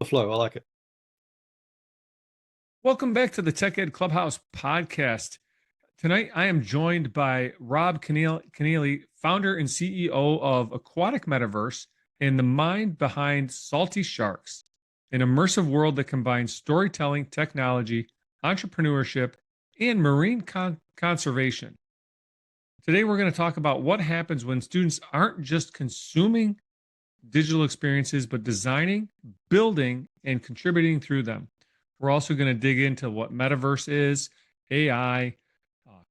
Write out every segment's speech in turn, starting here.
flow. I like it. Welcome back to the Tech Ed Clubhouse Podcast. Tonight, I am joined by Rob Keneally, founder and CEO of Aquatic Metaverse and the mind behind Salty Sharks, an immersive world that combines storytelling, technology, entrepreneurship, and marine conservation. Today, we're going to talk about what happens when students aren't just consuming digital experiences, but designing, building, and contributing through them. We're also going to dig into what Metaverse is, AI,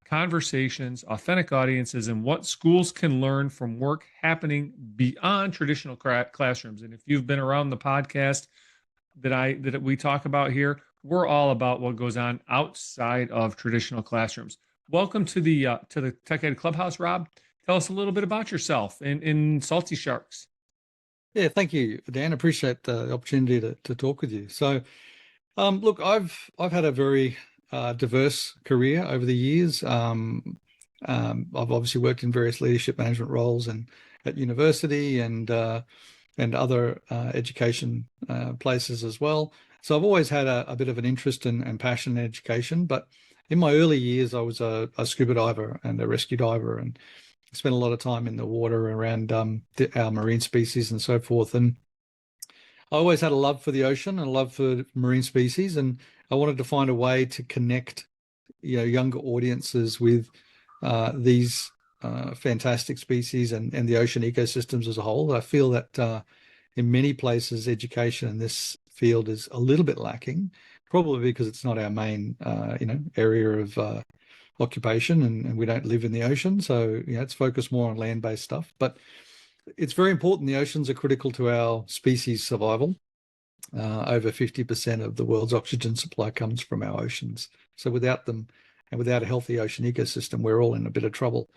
conversations, authentic audiences, and what schools can learn from work happening beyond traditional classrooms. And if you've been around the podcast that we talk about here, we're all about what goes on outside of traditional classrooms. Welcome to the Tech Ed Clubhouse, Rob. Tell us a little bit about yourself in Salty Sharks. Yeah, thank you, Dan. Appreciate the opportunity to talk with you. So, look, I've had a very diverse career over the years. I've obviously worked in various leadership management roles and at university and other education places as well. So I've always had a bit of an interest and passion in education. But in my early years, I was a scuba diver and a rescue diver, and spent a lot of time in the water around our marine species and so forth. And I always had a love for the ocean and a love for marine species, and I wanted to find a way to connect, younger audiences with these fantastic species and the ocean ecosystems as a whole. I feel that in many places, education in this field is a little bit lacking, probably because it's not our main, area of occupation, and we don't live in the ocean. So, it's focused more on land-based stuff. But it's very important. The oceans are critical to our species survival. Over 50% of the world's oxygen supply comes from our oceans. So without them and without a healthy ocean ecosystem, we're all in a bit of trouble.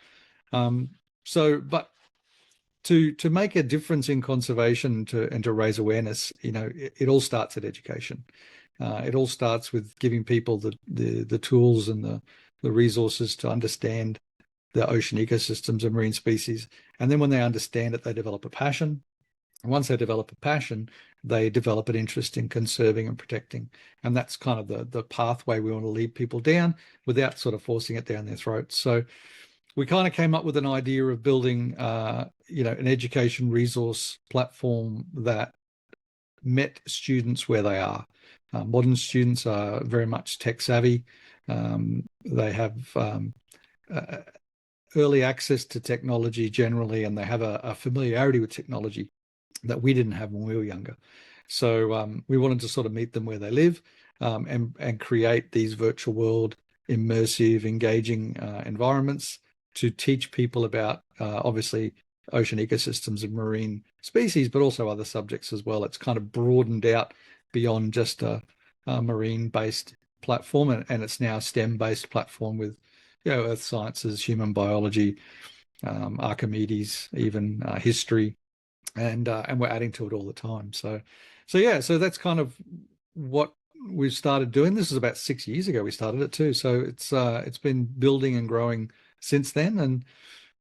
But to make a difference in conservation and to raise awareness, it all starts at education. It all starts with giving people the tools and the resources to understand the ocean ecosystems and marine species. And then when they understand it, they develop a passion. And once they develop a passion, they develop an interest in conserving and protecting. And that's kind of the pathway we want to lead people down without sort of forcing it down their throats. So we kind of came up with an idea of building, an education resource platform that met students where they are. Modern students are very much tech savvy. They have early access to technology generally, and they have a familiarity with technology that we didn't have when we were younger. So we wanted to sort of meet them where they live, and create these virtual world, immersive, engaging environments to teach people about, obviously, ocean ecosystems and marine species, but also other subjects as well. It's kind of broadened out beyond just a marine-based platform, and it's now a STEM-based platform with, earth sciences, human biology, Archimedes, even history, and we're adding to it all the time. So that's kind of what we've started doing. This is about 6 years ago we started it too. So it's been building and growing since then,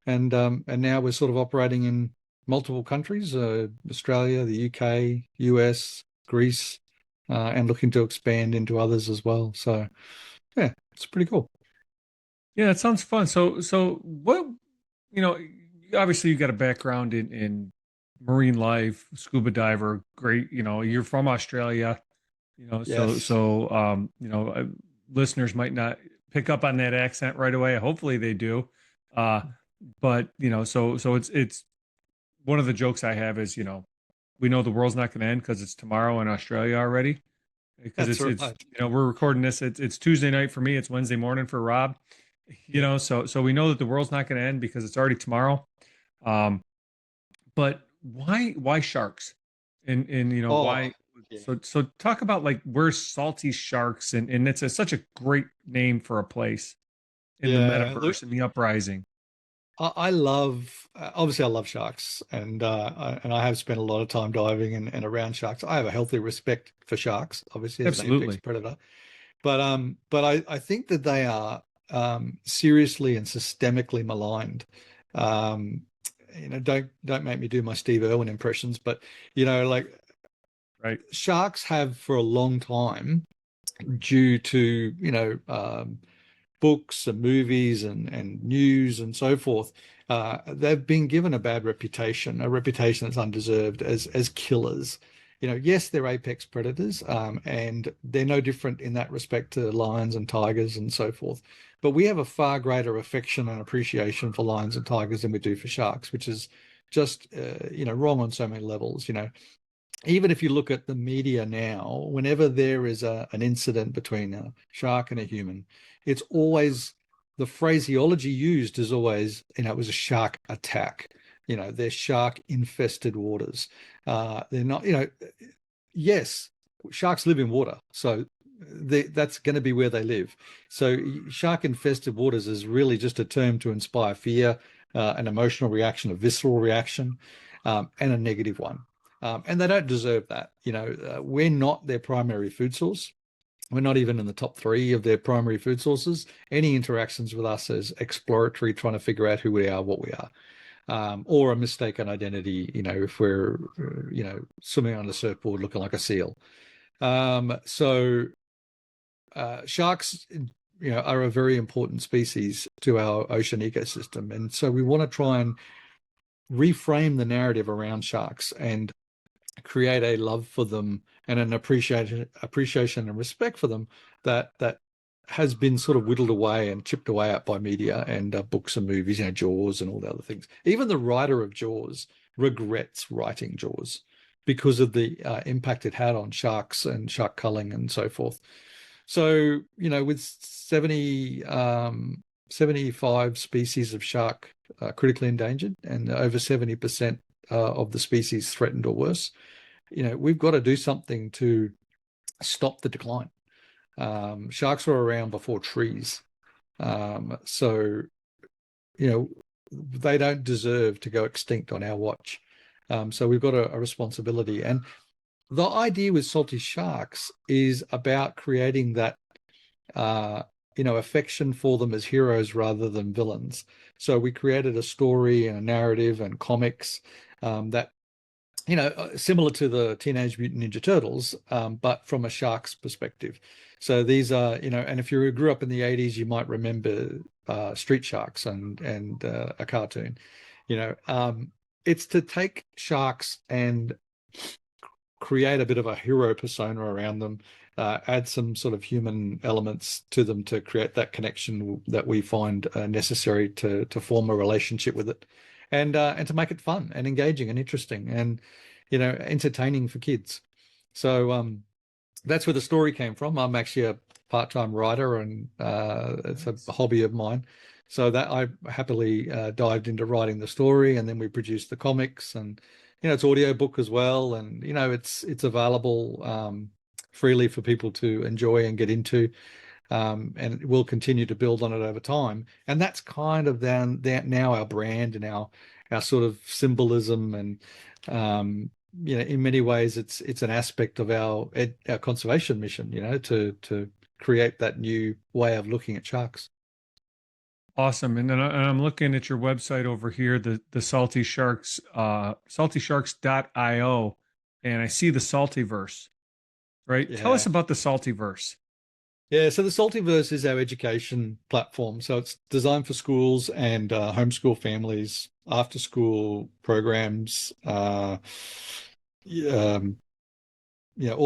and now we're sort of operating in multiple countries: Australia, the UK, US, Greece, and looking to expand into others as well. So yeah, it's pretty cool. Yeah, it sounds fun. So what, obviously you got a background in marine life, scuba diver, great, you're from Australia, Yes. listeners might not pick up on that accent right away. Hopefully they do. But, so it's one of the jokes I have is, we know the world's not going to end because it's tomorrow in Australia already. Because That's it's right. we're recording this. It's Tuesday night for me. It's Wednesday morning for Rob. So we know that the world's not going to end because it's already tomorrow. But why sharks? And why? Yeah. So talk about like where's Salty Sharks, and it's such a great name for a place in the metaverse, in the uprising. I love, obviously I love sharks, and I have spent a lot of time diving and around sharks. I have a healthy respect for sharks, obviously, as an apex Absolutely. predator. But I think that they are seriously and systemically maligned. Don't make me do my Steve Irwin impressions, but like Right. Sharks have for a long time, due to, books and movies and news and so forth, they've been given a bad reputation, a reputation that's undeserved as killers. Yes, they're apex predators, and they're no different in that respect to lions and tigers and so forth. But we have a far greater affection and appreciation for lions and tigers than we do for sharks, which is just, wrong on so many levels. Even if you look at the media now, whenever there is an incident between a shark and a human, it's always, the phraseology used is always, it was a shark attack. They're shark infested waters. They're not, yes, sharks live in water. So that's going to be where they live. So shark infested waters is really just a term to inspire fear, an emotional reaction, a visceral reaction, and a negative one. And they don't deserve that. We're not their primary food source. We're not even in the top 3 of their primary food sources. Any interactions with us is exploratory, trying to figure out who we are, what we are, or a mistaken identity, if we're, swimming on a surfboard looking like a seal. So sharks, are a very important species to our ocean ecosystem. And so we want to try and reframe the narrative around sharks and create a love for them and an appreciation and respect for them that has been sort of whittled away and chipped away at by media and books and movies, Jaws and all the other things. Even the writer of Jaws regrets writing Jaws because of the impact it had on sharks and shark culling and so forth. So, with 75 species of shark critically endangered and over 70% of the species threatened or worse, we've got to do something to stop the decline. Sharks were around before trees. So, they don't deserve to go extinct on our watch. So we've got a responsibility. And the idea with Salty Sharks is about creating that, affection for them as heroes rather than villains. So we created a story and a narrative and comics that, similar to the Teenage Mutant Ninja Turtles, but from a shark's perspective. So these are, and if you grew up in the 80s, you might remember Street Sharks and a cartoon. It's to take sharks and create a bit of a hero persona around them, add some sort of human elements to them to create that connection that we find necessary to form a relationship with it, and to make it fun and engaging and interesting and entertaining for kids. So that's where the story came from. I'm actually a part-time writer, and it's a hobby of mine. So that I happily dived into writing the story, and then we produced the comics, and it's audio book as well, and it's available freely for people to enjoy and get into, and we'll continue to build on it over time. And that's kind of now our brand and our sort of symbolism, and in many ways it's an aspect of our conservation mission, to create that new way of looking at sharks. Awesome. And then I'm looking at your website over here, the Salty Sharks, saltysharks.io, and I see the Saltyverse, right? Yeah. Tell us about the Saltyverse. Yeah, so the Saltyverse is our education platform. So it's designed for schools and homeschool families, after school programs, all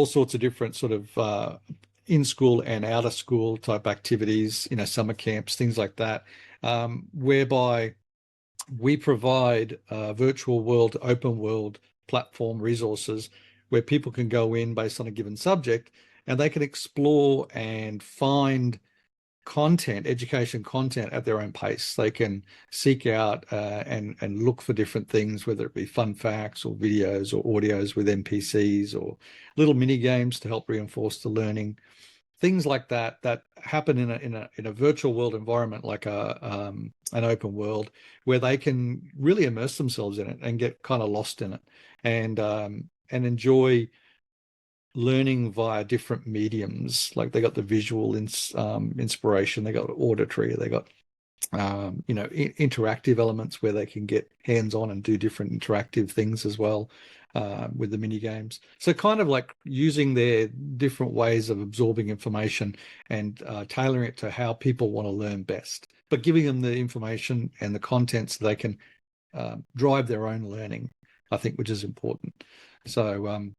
sorts of different sort of in-school and out-of-school type activities, summer camps, things like that, whereby we provide virtual world, open world platform resources where people can go in based on a given subject, and they can explore and find content, education content at their own pace. They can seek out and look for different things, whether it be fun facts or videos or audios with NPCs or little mini games to help reinforce the learning. Things like that happen in a virtual world environment, like an open world, where they can really immerse themselves in it and get kind of lost in it, and enjoy learning via different mediums. Like they got the visual inspiration, they got auditory, they got interactive elements where they can get hands-on and do different interactive things as well with the mini games. So kind of like using their different ways of absorbing information and tailoring it to how people want to learn best, but giving them the information and the content so they can drive their own learning, I think, which is important. So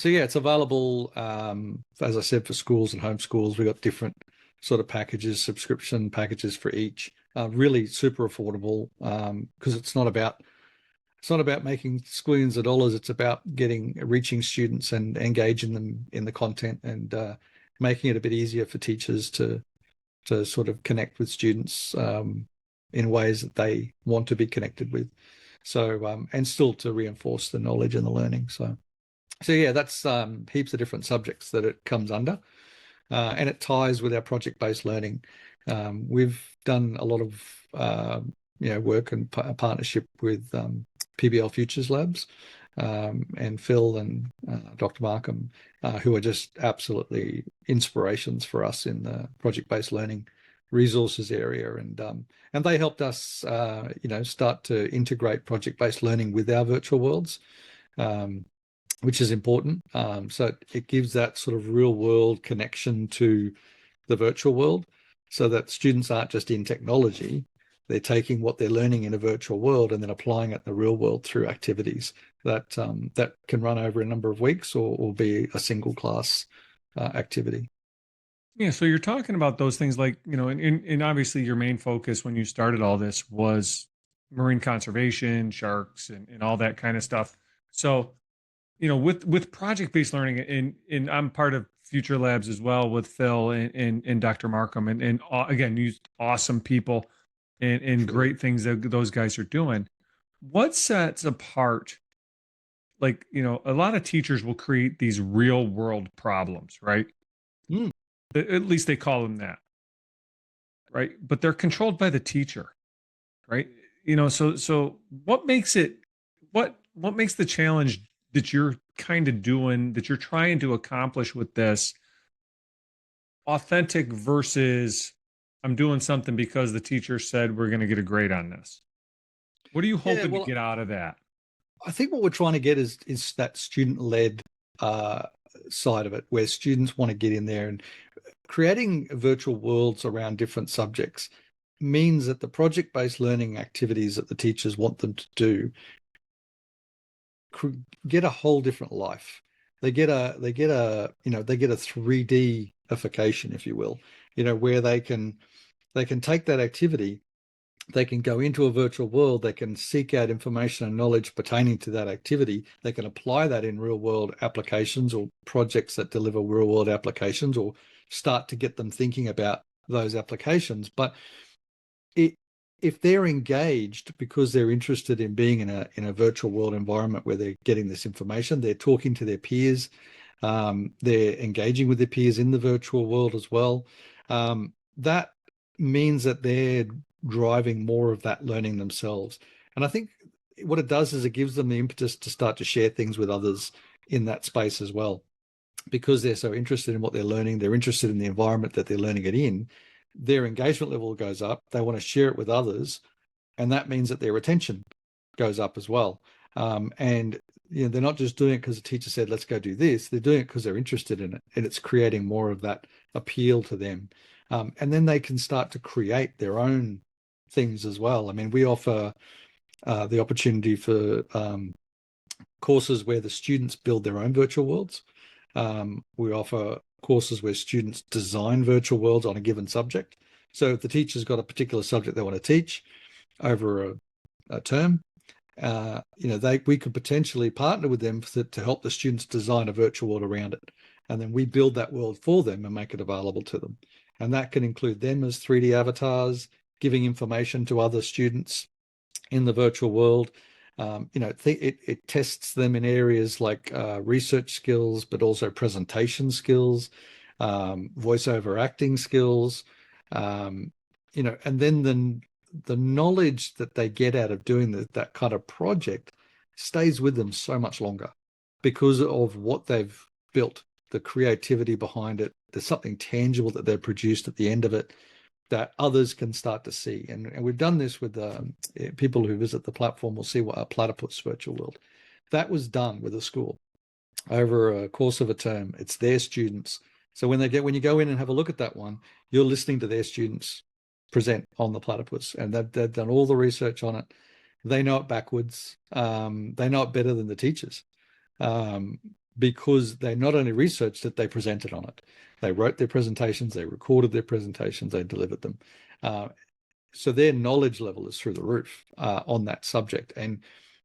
yeah, it's available, as I said, for schools and homeschools. We've got different sort of packages, subscription packages for each. Really super affordable, because it's not about making squillions of dollars. It's about reaching students and engaging them in the content, and making it a bit easier for teachers to sort of connect with students in ways that they want to be connected with. So and still to reinforce the knowledge and the learning. So yeah, that's heaps of different subjects that it comes under. And it ties with our project-based learning. We've done a lot of work and partnership with PBL Futures Labs, and Phil and Dr. Markham, who are just absolutely inspirations for us in the project-based learning resources area. And they helped us start to integrate project-based learning with our virtual worlds, which is important. So it gives that sort of real world connection to the virtual world, so that students aren't just in technology, they're taking what they're learning in a virtual world and then applying it in the real world through activities that can run over a number of weeks or be a single class activity. Yeah, so you're talking about those things like, and obviously your main focus when you started all this was marine conservation, sharks, and all that kind of stuff. So with project-based learning, and I'm part of Future Labs as well with Phil and Dr. Markham, and again, used awesome people and great things that those guys are doing. What sets apart, like, a lot of teachers will create these real world problems, right? Mm. At least they call them that, right? But they're controlled by the teacher, right? So what makes the challenge that you're kind of doing, that you're trying to accomplish with this, authentic versus I'm doing something because the teacher said we're going to get a grade on this? What are you hoping to get out of that? I think what we're trying to get is that student-led side of it, where students want to get in there, and creating virtual worlds around different subjects means that the project-based learning activities that the teachers want them to do get a whole different life. They get a 3D-ification, if you will, where they can take that activity, they can go into a virtual world, they can seek out information and knowledge pertaining to that activity, they can apply that in real world applications or projects that deliver real world applications, or start to get them thinking about those applications. But if they're engaged because they're interested in being in a virtual world environment where they're getting this information, they're talking to their peers, they're engaging with their peers in the virtual world as well, that means that they're driving more of that learning themselves. And I think what it does is it gives them the impetus to start to share things with others in that space as well, because they're so interested in what they're learning, they're interested in the environment that they're learning it in. Their engagement level goes up, they want to share it with others, and that means that their retention goes up as well. And they're not just doing it because the teacher said, let's go do this. They're doing it because they're interested in it, and it's creating more of that appeal to them. And then they can start to create their own things as well. I mean, we offer the opportunity for courses where the students build their own virtual worlds. We offer courses where students design virtual worlds on a given subject. So if the teacher's got a particular subject they want to teach over a term, we could potentially partner with them to help the students design a virtual world around it. And then we build that world for them and make it available to them. And that can include them as 3D avatars, giving information to other students in the virtual world. It tests them in areas like research skills, but also presentation skills, voiceover acting skills, and then the knowledge that they get out of doing that kind of project stays with them so much longer because of what they've built, the creativity behind it. There's something tangible that they've produced at the end of it. that others can start to see. And we've done this with people who visit the platform will see what a platypus virtual world. That was done with a school over a course of a term. It's their students. So when you go in and have a look at that one, you're listening to their students present on the platypus, and they've done all the research on it. They know it backwards. They know it better than the teachers, because they not only researched it, they presented on it. They wrote their presentations, they recorded their presentations, they delivered them. So their knowledge level is through the roof on that subject. And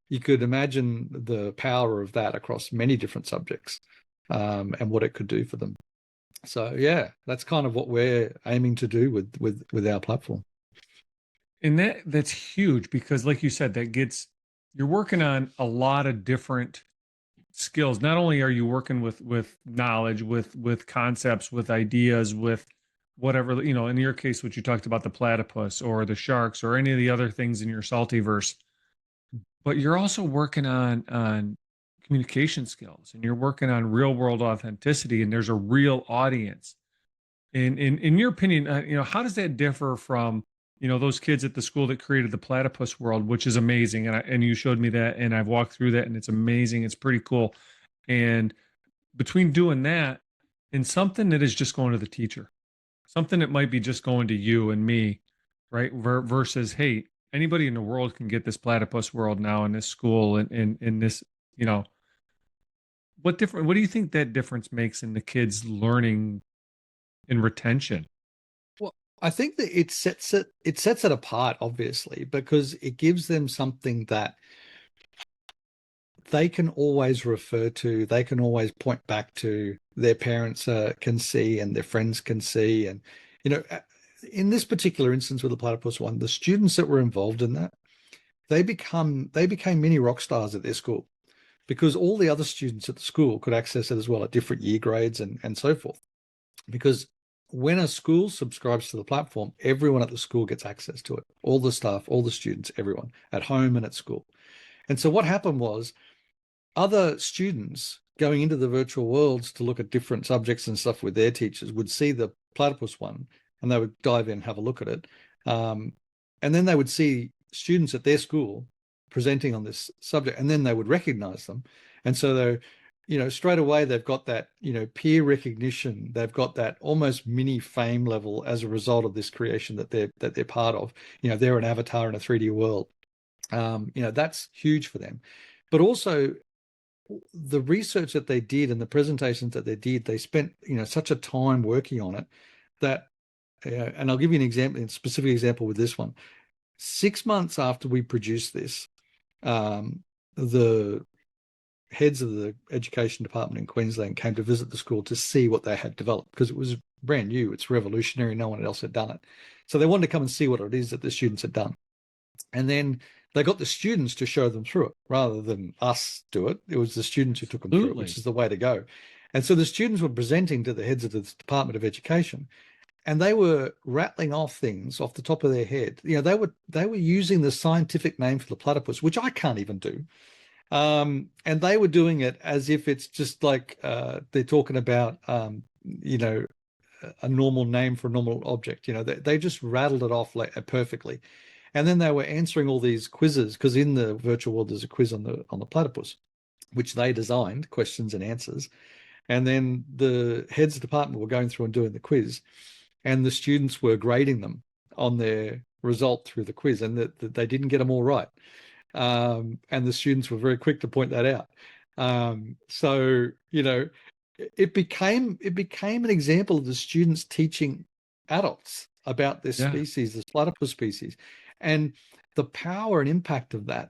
you could imagine the power of that across many different subjects, and what it could do for them. So yeah, that's kind of what we're aiming to do with our platform. And that's huge, because like you said, you're working on a lot of different skills. Not only are you working with knowledge, with concepts, with ideas, with whatever, in your case, what you talked about, the platypus or the sharks or any of the other things in your Saltyverse, but you're also working on communication skills, and you're working on real world authenticity, and there's a real audience. And in your opinion, how does that differ from, those kids at the school that created the platypus world, which is amazing. And you showed me that, and I've walked through that, and it's amazing. It's pretty cool. And between doing that and something that is just going to the teacher, something that might be just going to you and me, right? Versus, hey, anybody in the world can get this platypus world now in this school and in this, what do you think that difference makes in the kids' learning and retention? I think that it sets it apart, obviously, because it gives them something that they can always refer to, they can always point back to, their parents can see and their friends can see. And, in this particular instance with the platypus one, the students that were involved in that, they became mini rock stars at their school, because all the other students at the school could access it as well at different year grades and so forth. Because when a school subscribes to the platform, everyone at the school gets access to it. All the staff, all the students, everyone at home and at school. And so what happened was, other students going into the virtual worlds to look at different subjects and stuff with their teachers would see the platypus one, and they would dive in and have a look at it. And then they would see students at their school presenting on this subject, and then they would recognize them. And so they, straight away they've got that, peer recognition. They've got that almost mini fame level as a result of this creation that they're part of. They're an avatar in a 3D world. That's huge for them. But also the research that they did and the presentations that they did, they spent, such a time working on it that, and I'll give you an example, a specific example with this one. 6 months after we produced this, the heads of the education department in Queensland came to visit the school to see what they had developed, because it was brand new, it's revolutionary, no one else had done it. So they wanted to come and see what it is that the students had done. And then they got the students to show them through it rather than us do it. It was the students who took them through it, which is the way to go. And so the students were presenting to the heads of the Department of Education, and they were rattling off things off the top of their head. They were using the scientific name for the platypus, which I can't even do. And they were doing it as if it's just like they're talking about, a normal name for a normal object. They just rattled it off perfectly. And then they were answering all these quizzes, because in the virtual world there's a quiz on the platypus, which they designed, questions and answers. And then the heads of department were going through and doing the quiz, and the students were grading them on their result through the quiz, and that they didn't get them all right. And the students were very quick to point that out. So it became an example of the students teaching adults about this species, this platypus species, and the power and impact of that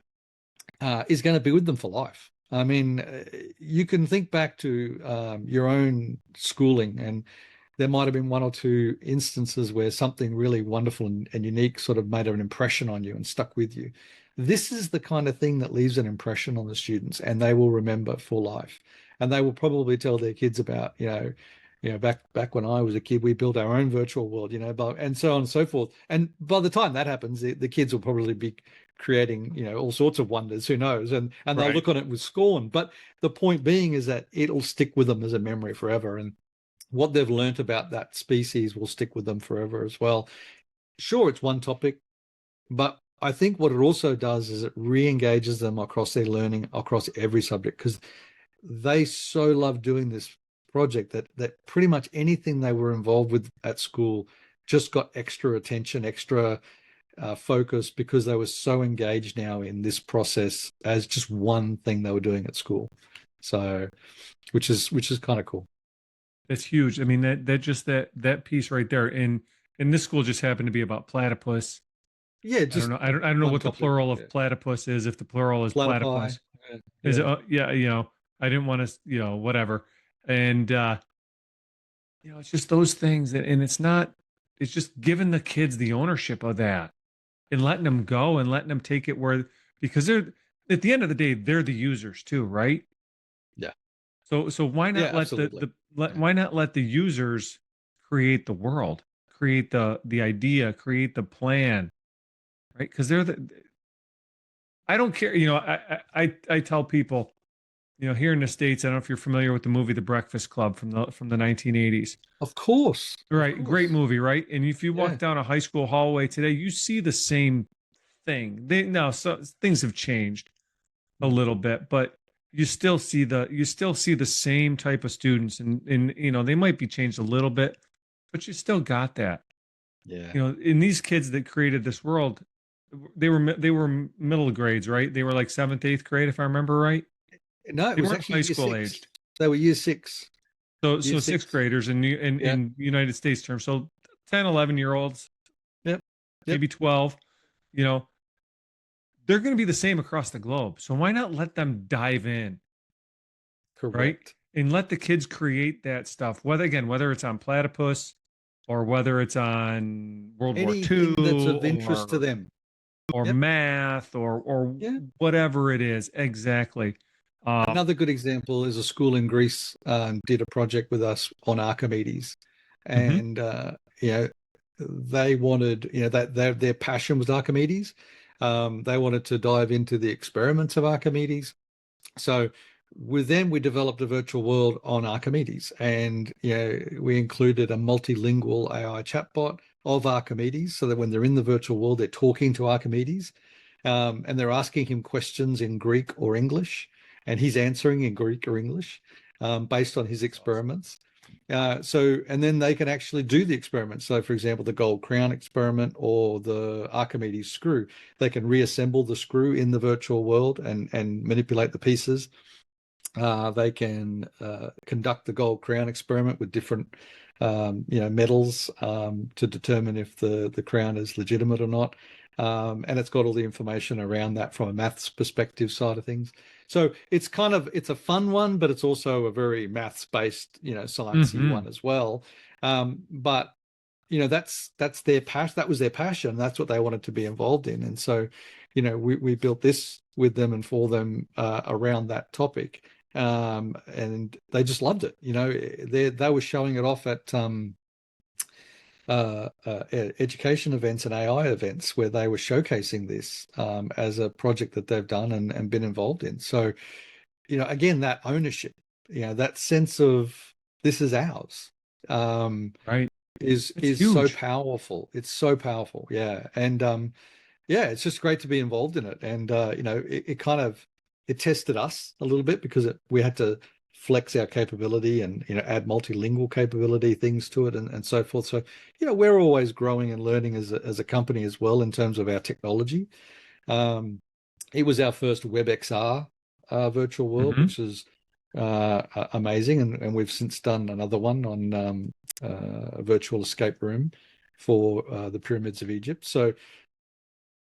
is going to be with them for life. I mean, you can think back to your own schooling, and there might have been one or two instances where something really wonderful and unique sort of made an impression on you and stuck with you. This is the kind of thing that leaves an impression on the students, and they will remember for life. And they will probably tell their kids about, back when I was a kid, we built our own virtual world, and so on and so forth. And by the time that happens, the kids will probably be creating, all sorts of wonders, who knows, and they'll look on it with scorn. But the point being is that it'll stick with them as a memory forever. And what they've learnt about that species will stick with them forever as well. sure, it's one topic, but I think what it also does is it re-engages them across their learning across every subject, because they so love doing this project that pretty much anything they were involved with at school just got extra attention, extra focus, because they were so engaged now in this process as just one thing they were doing at school. So, which is kind of cool. That's huge. I mean, that piece right there, and this school just happened to be about platypus. Yeah, I don't just know. I don't know one what the topic. plural Yeah. of platypus is. If the plural is Platypi. platypus, Yeah. is it? Yeah. Yeah, I didn't want to, whatever. And it's just those things that, and it's not. It's just giving the kids the ownership of that and letting them go and letting them take it where, because they're at the end of the day they're the users too, right? Yeah. So why Yeah, not let absolutely. Yeah. why not let the users create the world, create the idea, create the plan, right? Because they're the. I don't care. I tell people, here in the States, I don't know if you're familiar with the movie The Breakfast Club from the 1980s. Of course. Of Right, great course. movie, right? And if you walk Yeah. down a high school hallway today, you see the same thing. So things have changed a little bit, but you still see the same type of students, and they might be changed a little bit, but you still got that. Yeah. In these kids that created this world, they were middle grades, right? They were like seventh, eighth grade, if I remember right. No, it They was weren't actually high year school six. aged. They were year six. So Year sixth six. graders Yeah. in United States terms. So 10, 11 year olds, Yep. Yep. maybe 12, you know, they're going to be the same across the globe. So why not let them dive in, right? Correct. And let the kids create that stuff. Whether it's on platypus or whether it's on World War II Anything that's of interest to them. or Yep. math or Yeah. whatever it is. Exactly. Another good example is a school in Greece did a project with us on Archimedes, Mhm. and they wanted, that their passion was Archimedes. They wanted to dive into the experiments of Archimedes. So with them, we developed a virtual world on Archimedes, and we included a multilingual AI chatbot of Archimedes, so that when they're in the virtual world, they're talking to Archimedes, and they're asking him questions in Greek or English, and he's answering in Greek or English, based on his experiments. And then they can actually do the experiments. So, for example, the gold crown experiment or the Archimedes screw, they can reassemble the screw in the virtual world and manipulate the pieces. They can conduct the gold crown experiment with different, metals, to determine if the crown is legitimate or not. And it's got all the information around that from a maths perspective side of things. So it's a fun one, but it's also a very maths based, sciencey Mhm. one as well. But that's their passion. That was their passion. That's what they wanted to be involved in. And so, we built this with them and for them, around that topic. And they just loved it. They were showing it off at education events and AI events where they were showcasing this, as a project that they've done and been involved in. So, again, that ownership, that sense of this is ours, Right. It's is so huge. powerful. It's so powerful. Yeah. And yeah, it's just great to be involved in it. And it kind of it tested us a little bit because we had to flex our capability and add multilingual capability things to it and so forth. So we're always growing and learning as a company as well in terms of our technology. Um, it was our first WebXR virtual world, Mhm. which is amazing, and we've since done another one on a virtual escape room for the pyramids of Egypt. So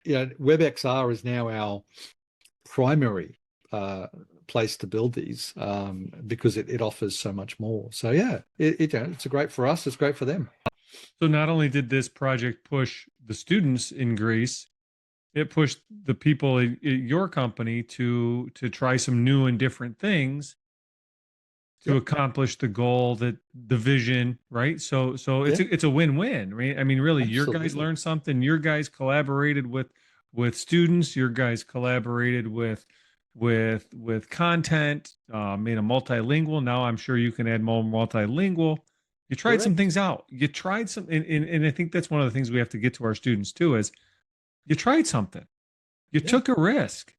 WebXR is now our primary place to build these, because it offers so much more. So yeah, it's great for us. It's great for them. So not only did this project push the students in Greece, it pushed the people in your company to try some new and different things to Yep. accomplish the goal, that the vision, right? So Yeah. it's a win-win, right? I mean, really, your guys Absolutely. learned something, your guys collaborated with students, your guys collaborated with content, made a multilingual. Now I'm sure you can add more multilingual, You tried some things out. You tried some, and I think that's one of the things we have to get to our students too, is you tried something. You took a risk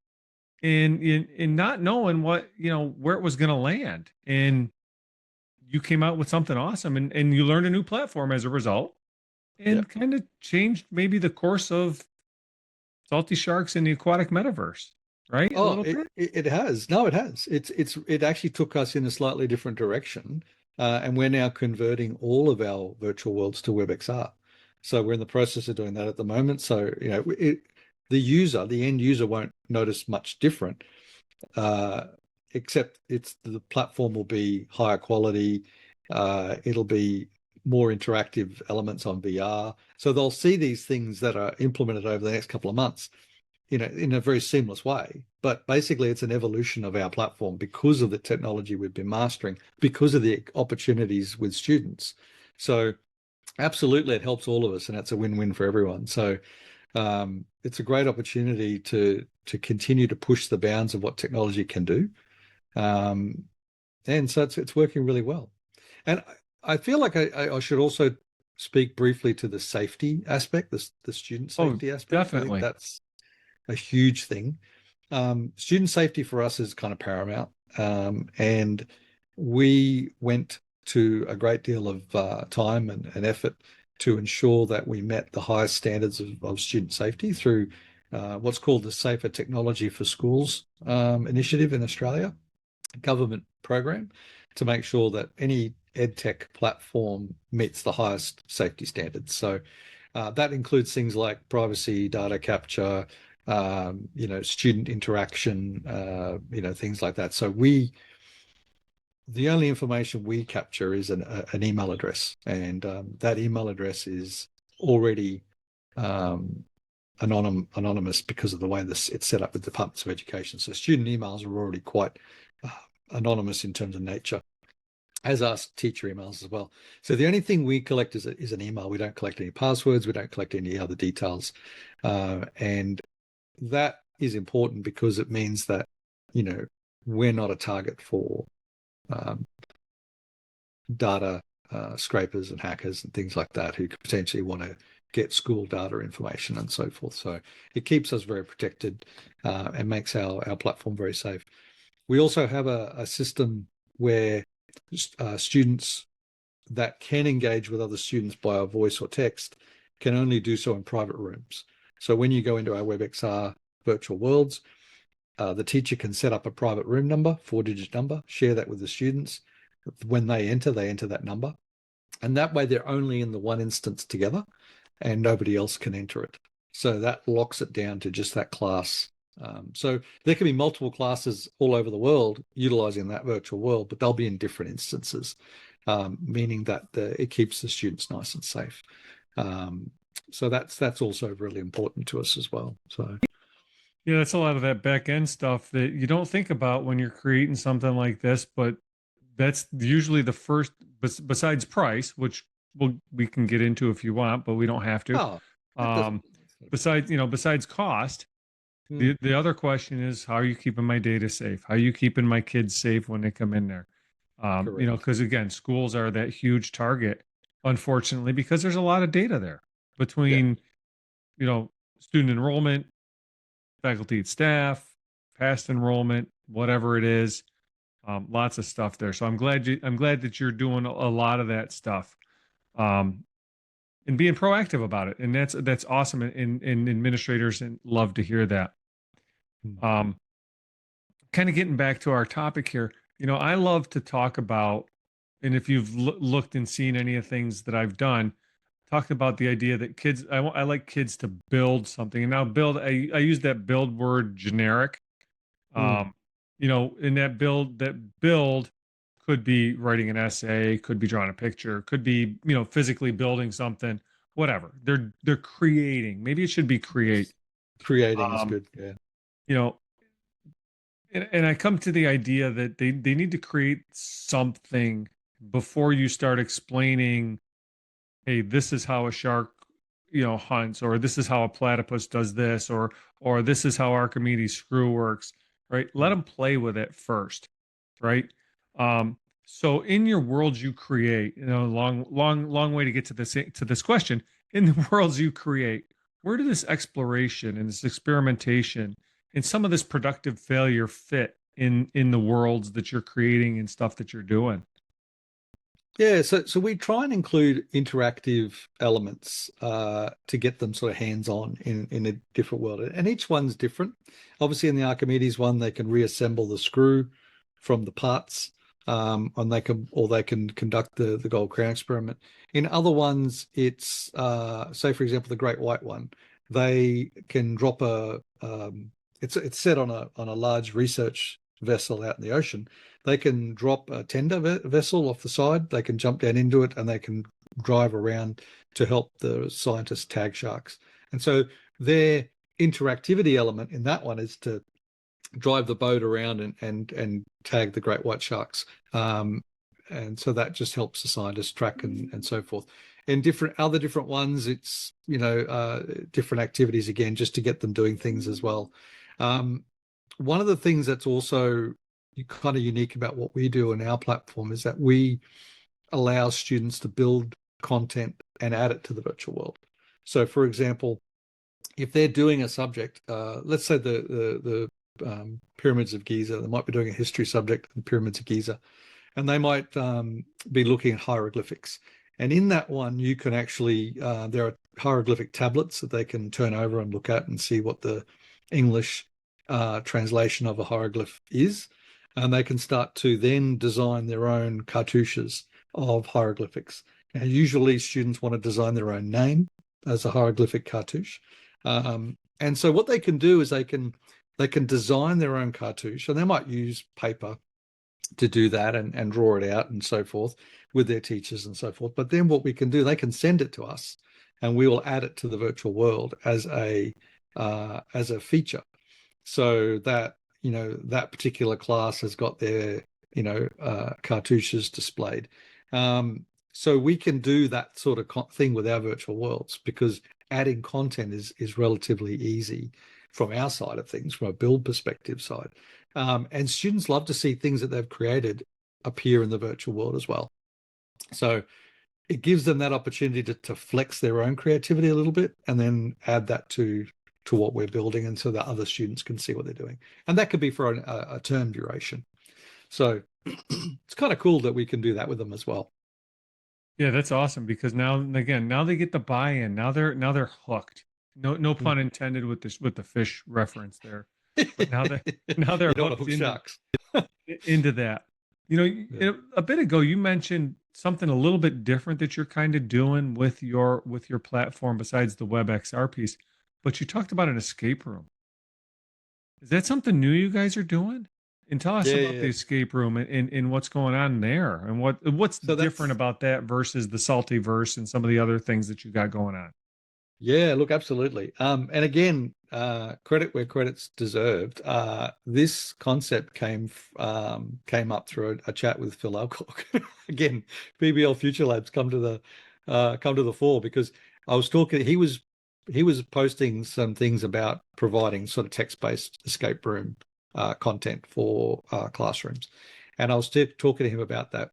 in not knowing what, where it was going to land. And you came out with something awesome, and you learned a new platform as a result, and kind of changed maybe the course of salty sharks in the aquatic metaverse, right? Oh, it has. No, it has. It actually took us in a slightly different direction. And we're now converting all of our virtual worlds to WebXR. So we're in the process of doing that at the moment. So, the end user won't notice much different, except the platform will be higher quality. It'll be more interactive elements on VR. So they'll see these things that are implemented over the next couple of months, in a very seamless way. But basically, it's an evolution of our platform because of the technology we've been mastering, because of the opportunities with students. So absolutely, it helps all of us, and it's a win-win for everyone. So it's a great opportunity to continue to push the bounds of what technology can do. And so it's working really well. And I feel like I should also speak briefly to the safety aspect, the student safety aspect. Definitely. I think that's a huge thing. Student safety for us is kind of paramount. And we went to a great deal of time and effort to ensure that we met the highest standards of student safety through what's called the Safer Technology for Schools initiative in Australia, a government program to make sure that any EdTech platform meets the highest safety standards. So that includes things like privacy, data capture, student interaction, things like that. So the only information we capture is an email address, and that email address is already anonymous because of the way it's set up with departments of education. So student emails are already quite anonymous in terms of nature, as are teacher emails as well. So the only thing we collect is an email. We don't collect any passwords. We don't collect any other details. And that is important because it means that, we're not a target for data scrapers and hackers and things like that who could potentially want to get school data information and so forth. So it keeps us very protected and makes our platform very safe. We also have a system where students that can engage with other students via voice or text can only do so in private rooms. So when you go into our WebXR virtual worlds, the teacher can set up a private room number, 4-digit number, share that with the students. When they enter that number. And that way they're only in the one instance together and nobody else can enter it. So that locks it down to just that class. So there can be multiple classes all over the world utilizing that virtual world, but they'll be in different instances, meaning that it keeps the students nice and safe. So that's also really important to us as well. So yeah, that's a lot of that back end stuff that you don't think about when you're creating something like this, but that's usually the first, besides price, which we can get into if you want, but we don't have to. Besides cost, the other question is, how are you keeping my data safe? How are you keeping my kids safe when they come in there? Because again, schools are that huge target, unfortunately, because there's a lot of data there between, student enrollment, faculty and staff, past enrollment, whatever it is. Lots of stuff there. So I'm glad that you're doing a lot of that stuff, and being proactive about it. And that's awesome. And administrators love to hear that. Kind of getting back to our topic here, I love to talk about, and if you've looked and seen any of the things that I've done, talked about the idea that kids, I like kids to build something. And now I use that build word generic. In that build could be writing an essay, could be drawing a picture, could be, physically building something, whatever. They're creating. Maybe it should be create. Creating is good. Yeah. And I come to the idea that they need to create something before you start explaining, hey, this is how a shark, hunts, or this is how a platypus does this, or this is how Archimedes screw works. Right? Let them play with it first, right? So in your worlds you create, long way to get to this question. In the worlds you create, where do this exploration and this experimentation and some of this productive failure fit in the worlds that you're creating and stuff that you're doing? Yeah, so we try and include interactive elements to get them sort of hands-on in a different world, and each one's different. Obviously, in the Archimedes one, they can reassemble the screw from the parts, and they can conduct the gold crown experiment. In other ones, it's say for example the great white one, they can drop it's set on a large research vessel out in the ocean. They can drop a tender vessel off the side, they can jump down into it, and they can drive around to help the scientists tag sharks. And so their interactivity element in that one is to drive the boat around and tag the great white sharks. And so that just helps the scientists track and so forth. In different ones, it's different activities again, just to get them doing things as well. One of the things that's also kind of unique about what we do on our platform is that we allow students to build content and add it to the virtual world. So, for example, if they're doing a subject, let's say the pyramids of Giza, they might be doing a history subject, the pyramids of Giza, and they might be looking at hieroglyphics. And in that one, you can actually, there are hieroglyphic tablets that they can turn over and look at and see what the English translation of a hieroglyph is. And they can start to then design their own cartouches of hieroglyphics. Now, usually students want to design their own name as a hieroglyphic cartouche. And so what they can do is they can design their own cartouche, and they might use paper to do that and draw it out and so forth with their teachers and so forth. But then what we can do, they can send it to us and we will add it to the virtual world as a feature. So that, that particular class has got their, cartouches displayed. So we can do that sort of thing with our virtual worlds because adding content is relatively easy from our side of things, from a build perspective side. And students love to see things that they've created appear in the virtual world as well. So it gives them that opportunity to flex their own creativity a little bit and then add that to what we're building, and so that other students can see what they're doing. And that could be for a term duration. So it's kind of cool that we can do that with them as well. Yeah, that's awesome because now they get the buy-in. Now they're hooked. No pun intended with the fish reference there. But now they're hooked sharks. into that. A bit ago you mentioned something a little bit different that you're kind of doing with your platform besides the WebXR piece, but you talked about an escape room. Is that something new you guys are doing? And tell us about the escape room and what's going on there, and what's different about that versus the Saltyverse and some of the other things that you got going on. Yeah, look, absolutely. And again, credit where credit's deserved. This concept came up through a chat with Phil Alcock. Again, PBL Future Labs come to the fore because I was talking. He was posting some things about providing sort of text-based escape room content for classrooms, and I was talking to him about that.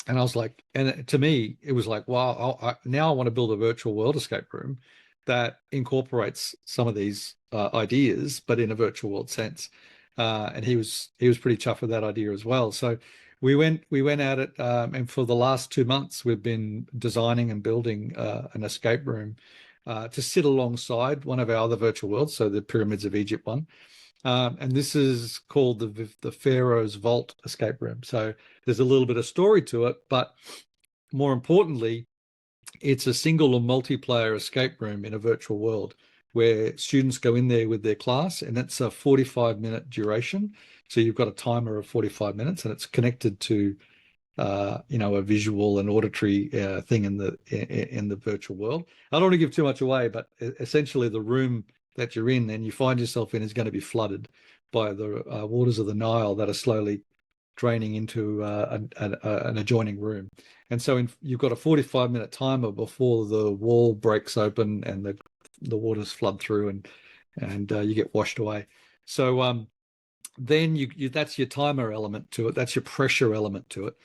And I was like, and to me, it was like, wow, now I want to build a virtual world escape room that incorporates some of these ideas, but in a virtual world sense. And he was pretty chuffed with that idea as well. So we went at it, and for the last 2 months, we've been designing and building an escape room to sit alongside one of our other virtual worlds, so the Pyramids of Egypt one. And this is called the Pharaoh's Vault escape room. So there's a little bit of story to it, but more importantly, it's a single or multiplayer escape room in a virtual world where students go in there with their class, and it's a 45-minute duration. So you've got a timer of 45 minutes, and it's connected to a visual and auditory thing in the virtual world. I don't want to give too much away, but essentially the room that you're in and you find yourself in is going to be flooded by the waters of the Nile that are slowly draining into an adjoining room. And so you've got a 45-minute timer before the wall breaks open and the waters flood through and you get washed away. So then you that's your timer element to it. That's your pressure element to it.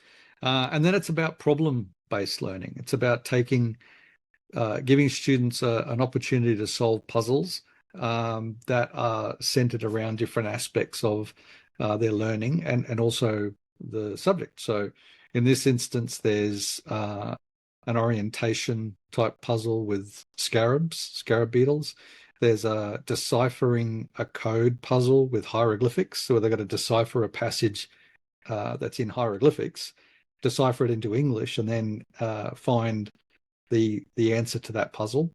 And then it's about problem-based learning. It's about giving students an opportunity to solve puzzles that are centered around different aspects of their learning and also the subject. So in this instance, there's an orientation type puzzle with scarab beetles. There's a deciphering a code puzzle with hieroglyphics. So they've got to decipher a passage that's in hieroglyphics, decipher it into English, and then find the answer to that puzzle.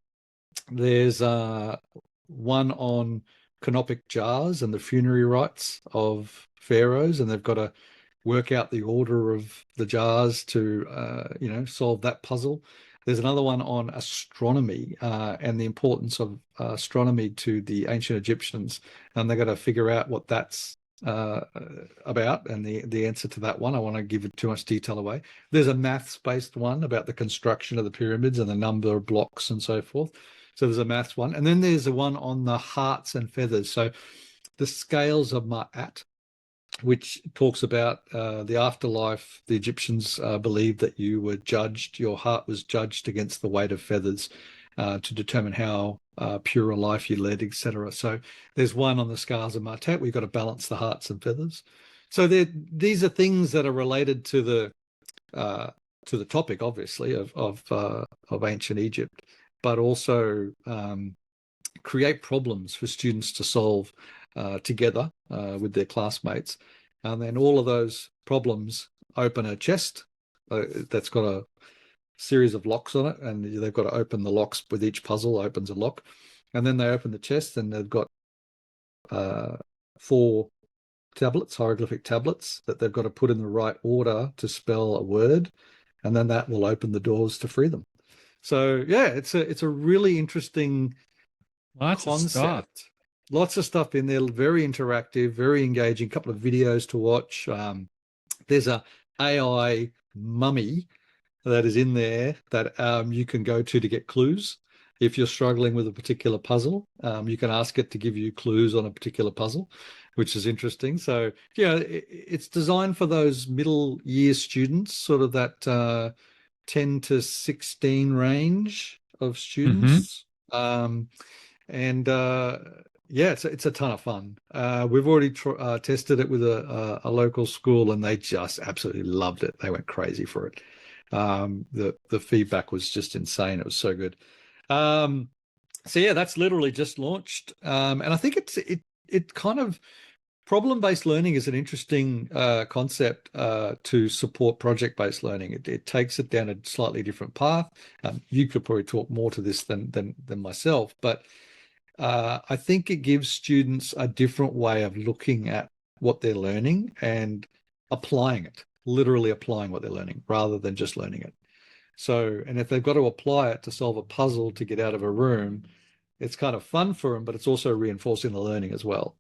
There's one on canopic jars and the funerary rites of pharaohs, and they've got to work out the order of the jars to solve that puzzle. There's another one on astronomy and the importance of astronomy to the ancient Egyptians, and they've got to figure out what that's about and the answer to that one. I want to give it too much detail away. There's a maths-based one about the construction of the pyramids and the number of blocks and so forth. So there's a maths one. And then there's a one on the hearts and feathers. So the scales of Ma'at, which talks about the afterlife. The Egyptians believed that you were judged, your heart was judged against the weight of feathers to determine how pure a life you led, etc. So there's one on the scales of Ma'at where you've got to balance the hearts and feathers. So these are things that are related to the topic, obviously, of ancient Egypt, but also create problems for students to solve together with their classmates. And then all of those problems open a chest that's got a series of locks on it, and they've got to open the locks. With each puzzle opens a lock, and then they open the chest, and they've got 4 tablets, hieroglyphic tablets, that they've got to put in the right order to spell a word, and then that will open the doors to free them. So yeah, it's a really interesting concept. Lots of stuff in there, very interactive, very engaging. A couple of videos to watch. There's a AI mummy that is in there that you can go to get clues. If you're struggling with a particular puzzle, you can ask it to give you clues on a particular puzzle, which is interesting. So yeah, it's designed for those middle year students, sort of that 10 to 16 range of students. Yeah, it's a ton of fun. We've already tested it with a local school, and they just absolutely loved it. They went crazy for it. The feedback was just insane. It was so good. So yeah, that's literally just launched, and I think it kind of problem-based learning is an interesting concept to support project-based learning. It takes it down a slightly different path. You could probably talk more to this than myself, but I think it gives students a different way of looking at what they're learning and applying it, literally applying what they're learning rather than just learning it. So, and if they've got to apply it to solve a puzzle to get out of a room, it's kind of fun for them, but it's also reinforcing the learning as well.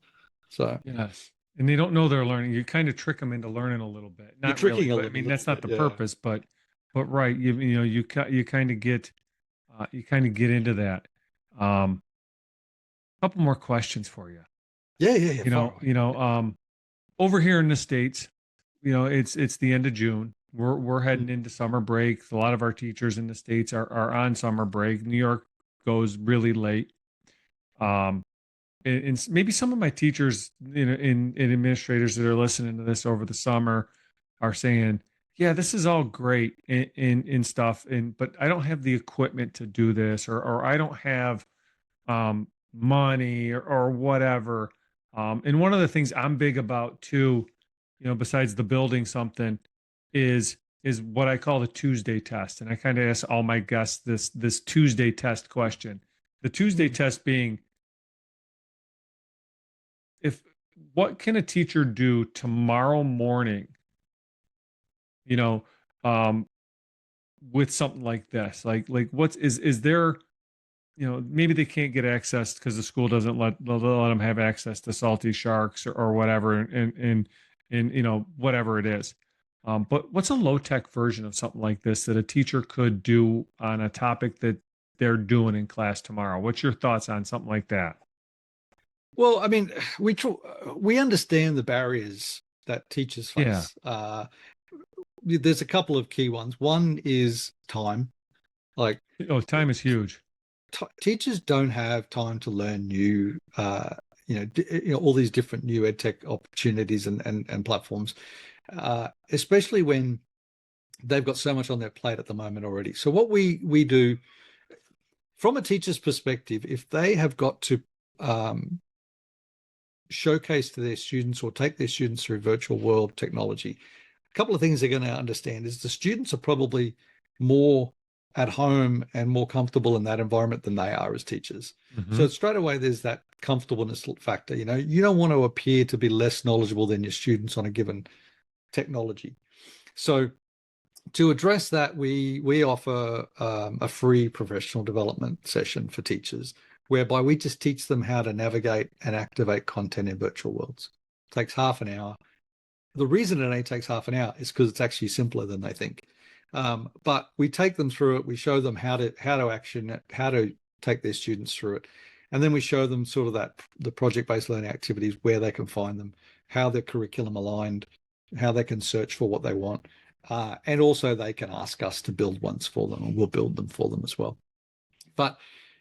So yes, and they don't know they're learning. You kind of trick them into learning a little bit. Not you're tricking really, a but, little. I mean, that's not the purpose, but right, you kind of get into that. Couple more questions for you. Yeah. Over here in the States, it's the end of June. We're heading into summer break. A lot of our teachers in the States are on summer break. New York goes really late. And maybe some of my teachers, in administrators that are listening to this over the summer are saying, yeah, this is all great in stuff, but I don't have the equipment to do this, or I don't have money or whatever. And one of the things I'm big about too, besides the building something, is what I call the Tuesday test. And I kind of ask all my guests this Tuesday test question. The Tuesday test being, what can a teacher do tomorrow morning, with something like this? Like is there, maybe they can't get access because the school doesn't let them have access to salty sharks or whatever, and whatever it is. But what's a low tech version of something like this that a teacher could do on a topic that they're doing in class tomorrow? What's your thoughts on something like that? Well, I mean, we understand the barriers that teachers face. Yeah. there's a couple of key ones. One is time. Like, time is huge. Teachers don't have time to learn new, all these different new ed tech opportunities and platforms, especially when they've got so much on their plate at the moment already. So what we do from a teacher's perspective, if they have got to showcase to their students or take their students through virtual world technology, a couple of things they're going to understand is the students are probably more at home and more comfortable in that environment than they are as teachers. Mm-hmm. So straight away, there's that comfortableness factor. You don't want to appear to be less knowledgeable than your students on a given technology. So to address that, we offer a free professional development session for teachers, whereby we just teach them how to navigate and activate content in virtual worlds. It takes half an hour. The reason it only takes half an hour is because it's actually simpler than they think. But we take them through it. We show them how to action it, how to take their students through it. And then we show them sort of the project-based learning activities, where they can find them, how their curriculum aligned, how they can search for what they want. And also they can ask us to build ones for them, and we'll build them for them as well. But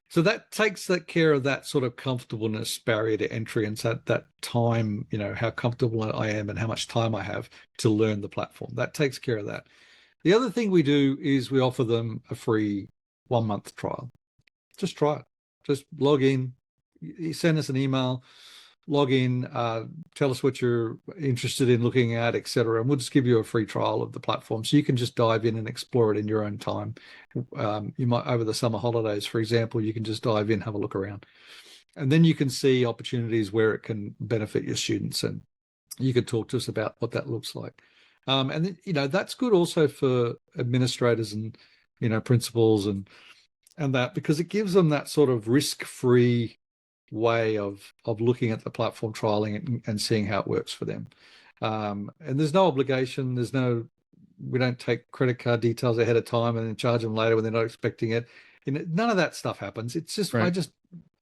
so that takes care of that sort of comfortableness barrier to entry, and so that time, how comfortable I am and how much time I have to learn the platform. That takes care of that. The other thing we do is we offer them a free 1-month trial. Just try it. Just log in, you send us an email, log in, tell us what you're interested in looking at, etc. And we'll just give you a free trial of the platform, so you can just dive in and explore it in your own time. You might, over the summer holidays, for example, you can just dive in, have a look around. And then you can see opportunities where it can benefit your students, and you can talk to us about what that looks like. And then, that's good also for administrators and, principals and that, because it gives them that sort of risk-free way of looking at the platform, trialing it and seeing how it works for them. And there's no obligation. We don't take credit card details ahead of time and then charge them later when they're not expecting it. None of that stuff happens. It's just, right.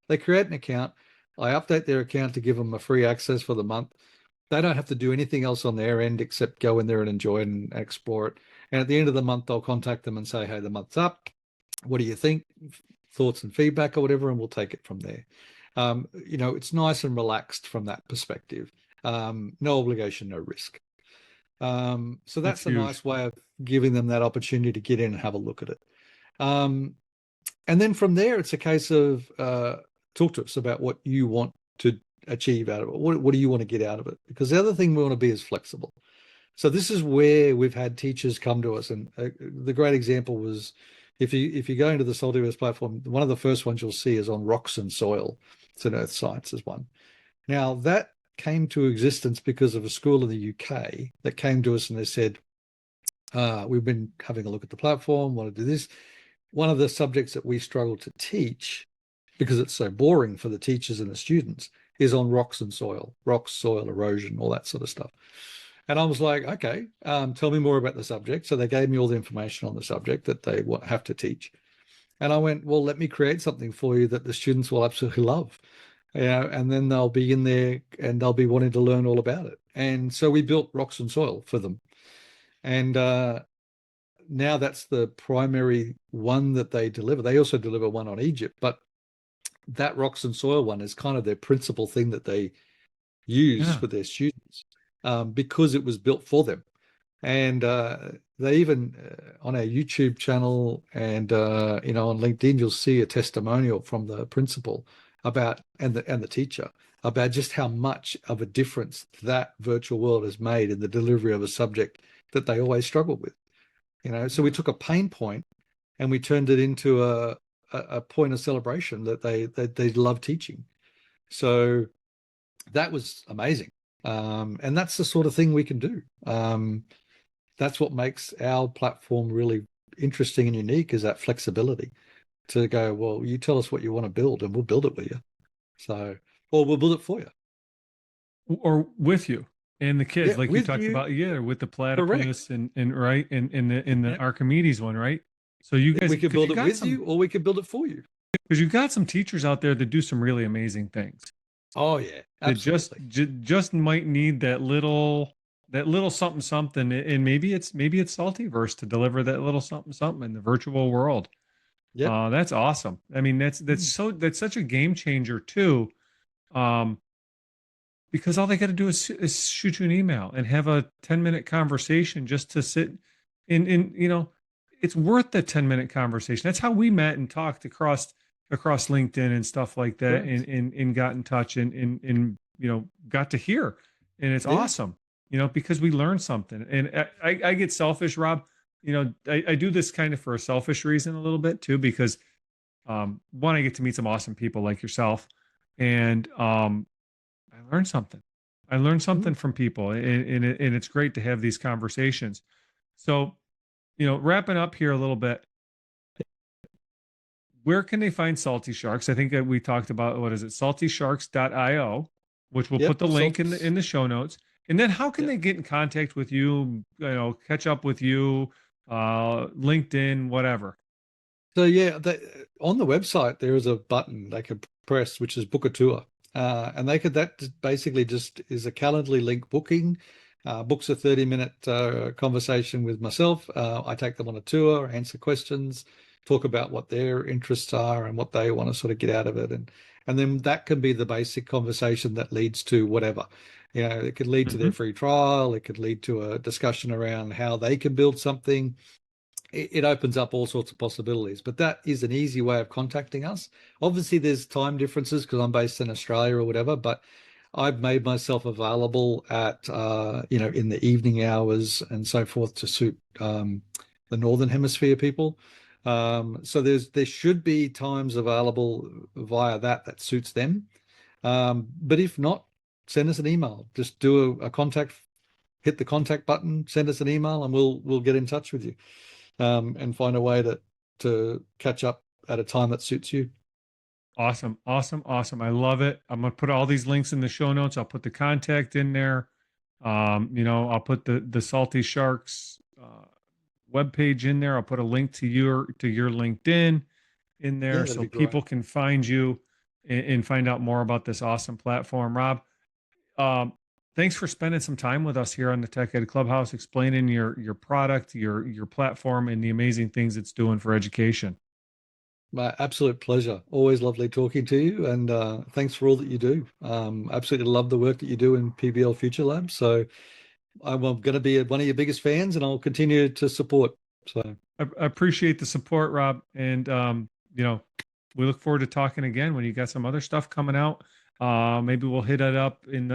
They create an account. I update their account to give them a free access for the month. They don't have to do anything else on their end except go in there and enjoy it and explore it. And at the end of the month, I'll contact them and say, hey, the month's up. What do you think? Thoughts and feedback or whatever, and we'll take it from there. It's nice and relaxed from that perspective. No obligation, no risk. So that's a nice way of giving them that opportunity to get in and have a look at it. And then from there, it's a case of talk to us about what you want to achieve out of it. What do you want to get out of it? Because the other thing we want to be is flexible. So this is where we've had teachers come to us, and the great example was, if you go into the Saltyverse platform, one of the first ones you'll see is on rocks and soil. It's an earth sciences one. Now that came to existence because of a school in the UK that came to us and they said, we've been having a look at the platform, want to do this. One of the subjects that we struggle to teach, because it's so boring for the teachers and the students, is on rocks and soil, erosion, all that sort of stuff. And I was like, okay, tell me more about the subject. So they gave me all the information on the subject that they have to teach. And I went, well, let me create something for you that the students will absolutely love. And then they'll be in there and they'll be wanting to learn all about it. And so we built rocks and soil for them. And now that's the primary one that they deliver. They also deliver one on Egypt, but that rocks and soil one is kind of their principal thing that they use for their students, because it was built for them. And they even on our YouTube channel and on LinkedIn, you'll see a testimonial from the principal about and the teacher about just how much of a difference that virtual world has made in the delivery of a subject that they always struggled with. So we took a pain point and we turned it into a point of celebration that they love teaching. So that was amazing. And that's the sort of thing we can do. That's what makes our platform really interesting and unique, is that flexibility to go, well, you tell us what you want to build and we'll build it with you. So, or we'll build it for you. Or with you and the kids, like you talked about, with the platypus and right. And in the Archimedes one, right? So you guys, we could build it with you, or we could build it for you. Because you've got some teachers out there that do some really amazing things. Oh yeah, absolutely. That just might need that little that little something something, and maybe it's Saltyverse to deliver that little something something in the virtual world. Yep. That's awesome. I mean, that's such a game changer too. Um, because all they got to do is shoot you an email and have a 10-minute conversation just to sit in, it's worth the 10-minute conversation. That's how we met and talked across LinkedIn and stuff like that, Correct. and got in touch and got to hear. And it's Yeah. awesome, because we learned something. And I get selfish, Rob. I do this kind of for a selfish reason a little bit too, because one, I get to meet some awesome people like yourself, and I learned something. I learned something from people, and it's great to have these conversations. So, wrapping up here a little bit, where can they find Salty Sharks? I think that we talked about, what is it, saltysharks.io, which we'll put Yep. the link in Salts. the show notes. And then how can Yep. they get in contact with you, catch up with you, LinkedIn, whatever? So yeah, on the website there is a button they could press, which is book a tour, and that basically just is a Calendly link booking. Books a 30-minute conversation with myself. I take them on a tour, answer questions, talk about what their interests are and what they want to sort of get out of it, and then that can be the basic conversation that leads to whatever. It could lead to their free trial. It could lead to a discussion around how they can build something. It opens up all sorts of possibilities, but that is an easy way of contacting us. Obviously there's time differences because I'm based in Australia or whatever, but I've made myself available at in the evening hours and so forth to suit the Northern Hemisphere people. So there should be times available via that suits them. But if not, send us an email. Just do a contact, hit the contact button, send us an email, and we'll get in touch with you, and find a way to catch up at a time that suits you. Awesome. Awesome. Awesome. I love it. I'm going to put all these links in the show notes. I'll put the contact in there. I'll put the Salty Sharks webpage in there. I'll put a link to your LinkedIn in Yeah, there that'd so be great. people can find you and find out more about this awesome platform. Rob, thanks for spending some time with us here on the Tech Ed Clubhouse, explaining your product, your platform, and the amazing things it's doing for education. My absolute pleasure. Always lovely talking to you, and thanks for all that you do. Absolutely love the work that you do in PBL Future Lab. So I'm going to be one of your biggest fans, and I'll continue to support. So I appreciate the support, Rob, and we look forward to talking again when you got some other stuff coming out. Maybe we'll hit it up in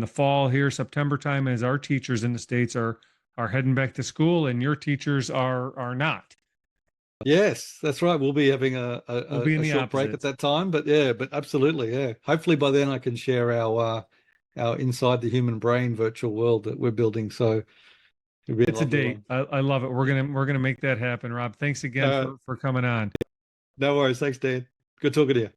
the fall here, September time, as our teachers in the States are heading back to school and your teachers are not. yes, that's right. We'll be having We'll be in a the short break at opposites. that time, but absolutely, yeah. Hopefully by then I can share our inside the human brain virtual world that we're building. So it'll be a It's a lovely date. one. I love it. We're gonna make that happen, Rob. Thanks again Uh, for coming on. no worries. Thanks, Dan. Good talking to you.